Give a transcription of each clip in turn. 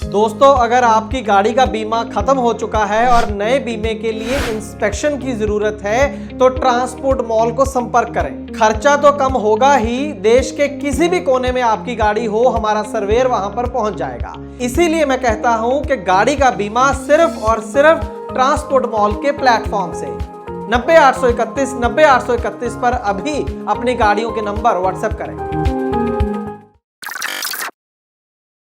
दोस्तों, अगर आपकी गाड़ी का बीमा खत्म हो चुका है और नए बीमे के लिए इंस्पेक्शन की जरूरत है तो ट्रांसपोर्ट मॉल को संपर्क करें। खर्चा तो कम होगा ही, देश के किसी भी कोने में आपकी गाड़ी हो, हमारा सर्वेयर वहां पर पहुंच जाएगा। इसीलिए मैं कहता हूं कि गाड़ी का बीमा सिर्फ और सिर्फ ट्रांसपोर्ट मॉल के प्लेटफॉर्म से 90-831 पर अभी अपनी गाड़ियों के नंबर व्हाट्सएप करें।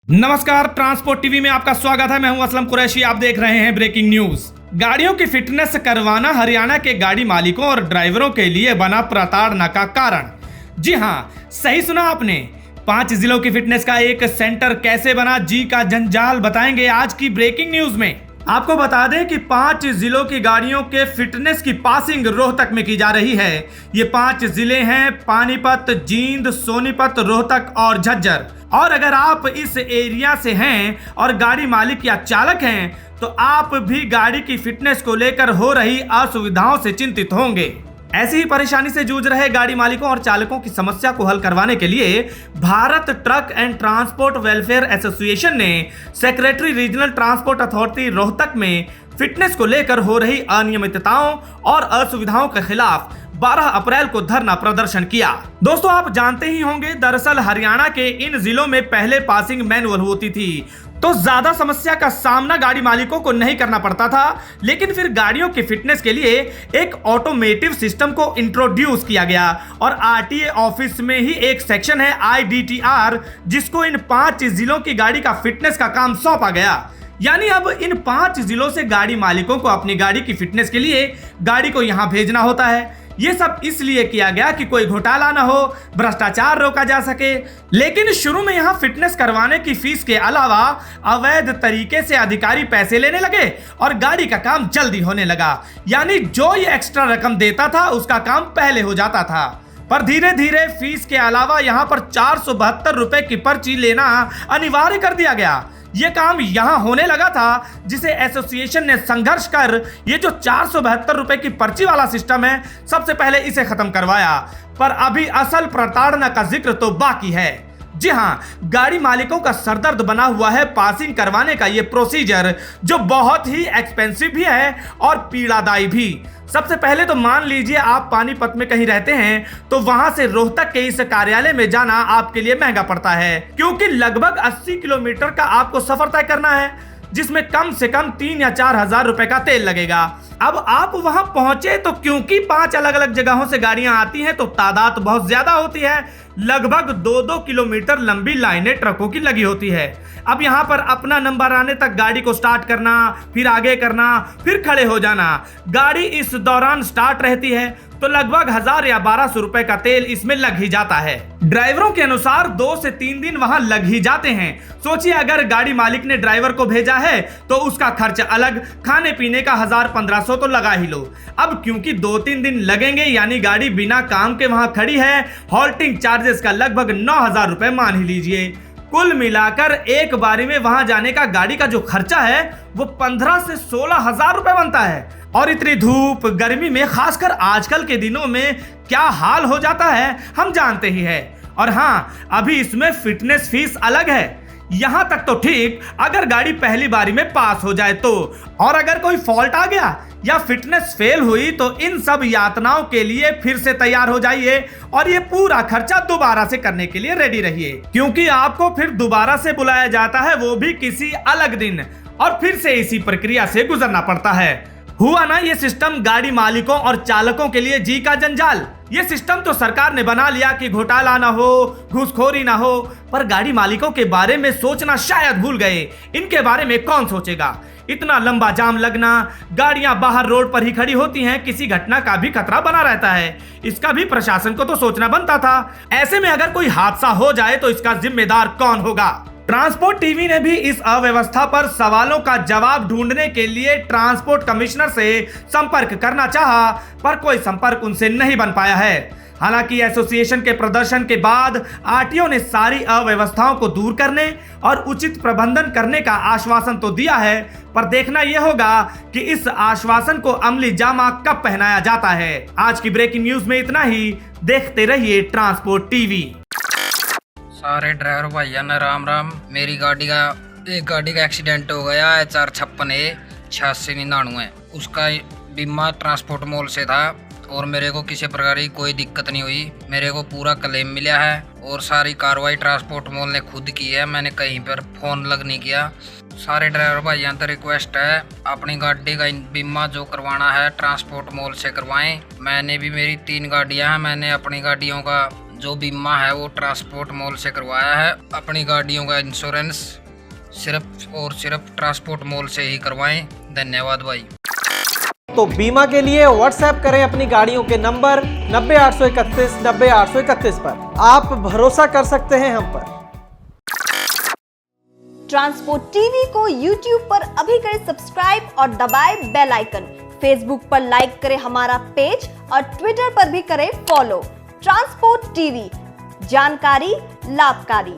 नमस्कार, ट्रांसपोर्ट टीवी में आपका स्वागत है। मैं हूं असलम कुरैशी। आप देख रहे हैं ब्रेकिंग न्यूज। गाड़ियों की फिटनेस करवाना हरियाणा के गाड़ी मालिकों और ड्राइवरों के लिए बना प्रताड़ना का कारण। जी हां, सही सुना आपने। 5 जिलों की फिटनेस का एक सेंटर कैसे बना, जी का जंजाल बताएंगे आज की ब्रेकिंग न्यूज में। आपको बता दें कि 5 जिलों की गाड़ियों के फिटनेस की पासिंग रोहतक में की जा रही है। ये 5 जिले हैं पानीपत, जींद, सोनीपत, रोहतक और झज्जर। और अगर आप इस एरिया से हैं और गाड़ी मालिक या चालक हैं तो आप भी गाड़ी की फिटनेस को लेकर हो रही असुविधाओं से चिंतित होंगे। ऐसी ही परेशानी से जूझ रहे गाड़ी मालिकों और चालकों की समस्या को हल करवाने के लिए Bharat truck and transport welfare association ने secretary regional transport authority Rohtak में फिटनेस को लेकर हो रही अनियमितताओं और असुविधाओं के खिलाफ 12 अप्रैल को धरना प्रदर्शन किया। दोस्तों, आप जानते ही होंगे, दरअसल हरियाणा के इन जिलों में पहले पासिंग मैनुअल होती थी तो ज्यादा समस्या का सामना गाड़ी मालिकों को नहीं करना पड़ता था। लेकिन फिर गाड़ियों की फिटनेस के लिए एक ऑटोमेटिव सिस्टम को इंट्रोड्यूस किया गया और आरटीए ऑफिस में ही एक सेक्शन है IDTR, जिसको इन 5 जिलों की गाड़ी का फिटनेस का काम सौंपा गया। यानी अब इन 5 जिलों से गाड़ी मालिकों को अपनी गाड़ी की फिटनेस के लिए गाड़ी को यहां भेजना होता है। ये सब इसलिए किया गया कि कोई घोटाला ना हो, भ्रष्टाचार रोका जा सके। लेकिन शुरू में यहाँ फिटनेस करवाने की फीस के अलावा अवैध तरीके से अधिकारी पैसे लेने लगे और गाड़ी का काम जल्दी होने लगा। यानी जो ये एक्स्ट्रा रकम देता था उसका काम पहले हो जाता था। पर धीरे धीरे फीस के अलावा यहाँ पर 472 रुपए की पर्ची लेना अनिवार्य कर दिया गया। ये काम यहां होने लगा था, जिसे एसोसिएशन ने संघर्ष कर ये जो 472 रुपए की पर्ची वाला सिस्टम है, सबसे पहले इसे खत्म करवाया। पर अभी असल प्रताड़ना का जिक्र तो बाकी है। जी हां, गाड़ी मालिकों का सरदर्द बना हुआ है पासिंग करवाने का ये प्रोसीजर, जो बहुत ही एक्सपेंसिव भी है और पीड़ादायी भी। सबसे पहले तो मान लीजिए आप पानीपत में कहीं रहते हैं तो वहां से रोहतक के इस कार्यालय में जाना आपके लिए महंगा पड़ता है, क्योंकि लगभग 80 किलोमीटर का आपको सफर तय करना है, जिसमें कम से कम 3 या 4 हजार रुपए का तेल लगेगा। अब आप वहां पहुंचे तो क्योंकि 5 अलग अलग जगहों से गाड़ियां आती हैं तो तादाद बहुत ज्यादा होती है। लगभग 2-2 किलोमीटर लंबी लाइनें ट्रकों की लगी होती है। अब यहाँ पर अपना नंबर आने तक गाड़ी को स्टार्ट करना, फिर आगे करना, फिर खड़े हो जाना। गाड़ी इस दौरान स्टार्ट रहती है तो लगभग 1000 या 1200 रुपए का तेल इसमें लग ही जाता है। ड्राइवरों के अनुसार 2 से 3 दिन वहां लग ही जाते हैं। सोचिए, अगर गाड़ी मालिक ने ड्राइवर को भेजा है तो उसका खर्च अलग, खाने पीने का 1000-1500 तो लगा ही लो। अब क्योंकि 2-3 दिन लगेंगे, यानी गाड़ी बिना काम के वहां खड़ी है, हॉल्टिंग चार्जेस का लगभग 9000 रुपए मान ही लीजिए। कुल मिलाकर एक बारी में वहां जाने का गाड़ी का जो खर्चा है वो 15 से 16 हजार रुपए बनता है। और इतनी धूप गर्मी में, खासकर आजकल के दिनों में क्या हाल हो जाता है हम जानते ही है। और हाँ, अभी इसमें फिटनेस फीस अलग है। यहां तक तो ठीक, अगर गाड़ी पहली बारी में पास हो जाए तो। और अगर कोई फॉल्ट आ गया या फिटनेस फेल हुई तो इन सब यातनाओं के लिए फिर से तैयार हो जाइए और ये पूरा खर्चा दोबारा से करने के लिए रेडी रहिए, क्योंकि आपको फिर दोबारा से बुलाया जाता है, वो भी किसी अलग दिन, और फिर से इसी प्रक्रिया से गुजरना पड़ता है। हुआ ना ये सिस्टम गाड़ी मालिकों और चालकों के लिए जी का जंजाल। ये सिस्टम तो सरकार ने बना लिया कि घोटाला ना हो, घूसखोरी ना हो, पर गाड़ी मालिकों के बारे में सोचना शायद भूल गए। इनके बारे में कौन सोचेगा? इतना लंबा जाम लगना, गाड़ियां बाहर रोड पर ही खड़ी होती हैं, किसी घटना का भी खतरा बना रहता है। इसका भी प्रशासन को तो सोचना बनता था। ऐसे में अगर कोई हादसा हो जाए तो इसका जिम्मेदार कौन होगा? ट्रांसपोर्ट टीवी ने भी इस अव्यवस्था पर सवालों का जवाब ढूंढने के लिए ट्रांसपोर्ट कमिश्नर से संपर्क करना चाहा, पर कोई संपर्क उनसे नहीं बन पाया है। हालांकि एसोसिएशन के प्रदर्शन के बाद आरटीओ ने सारी अव्यवस्थाओं को दूर करने और उचित प्रबंधन करने का आश्वासन तो दिया है, पर देखना यह होगा कि इस आश्वासन को अमली जामा कब पहनाया जाता है। आज की ब्रेकिंग न्यूज में इतना ही। देखते रहिए ट्रांसपोर्ट टीवी। सारे ड्राइवर भाइयों ने राम राम। मेरी गाड़ी का एक गाड़ी का एक्सीडेंट हो गया है, 456A8699, उसका बीमा ट्रांसपोर्ट मॉल से था और मेरे को किसी प्रकार की कोई दिक्कत नहीं हुई। मेरे को पूरा क्लेम मिला है और सारी कार्रवाई ट्रांसपोर्ट मॉल ने खुद की है, मैंने कहीं पर फोन लग नहीं किया। सारे ड्राइवर भाइयों से रिक्वेस्ट है, अपनी गाड़ी का बीमा जो करवाना है ट्रांसपोर्ट मॉल से करवाएं। मैंने भी, मेरी 3 गाड़ियां हैं, मैंने अपनी गाड़ियों का जो बीमा है वो ट्रांसपोर्ट मॉल से करवाया है। अपनी गाड़ियों का इंश्योरेंस सिर्फ और सिर्फ ट्रांसपोर्ट मॉल से ही करवाएं। धन्यवाद भाई। तो बीमा के लिए व्हाट्सएप करें अपनी गाड़ियों के नंबर 90 831 90 831 पर। आप भरोसा कर सकते हैं हम पर। ट्रांसपोर्ट टीवी को यूट्यूब पर अभी करें सब्सक्राइब और दबाएं बेल आइकन। फेसबुक पर लाइक करें हमारा पेज और ट्विटर पर भी करें फॉलो। ट्रांसपोर्ट टीवी, जानकारी लाभकारी।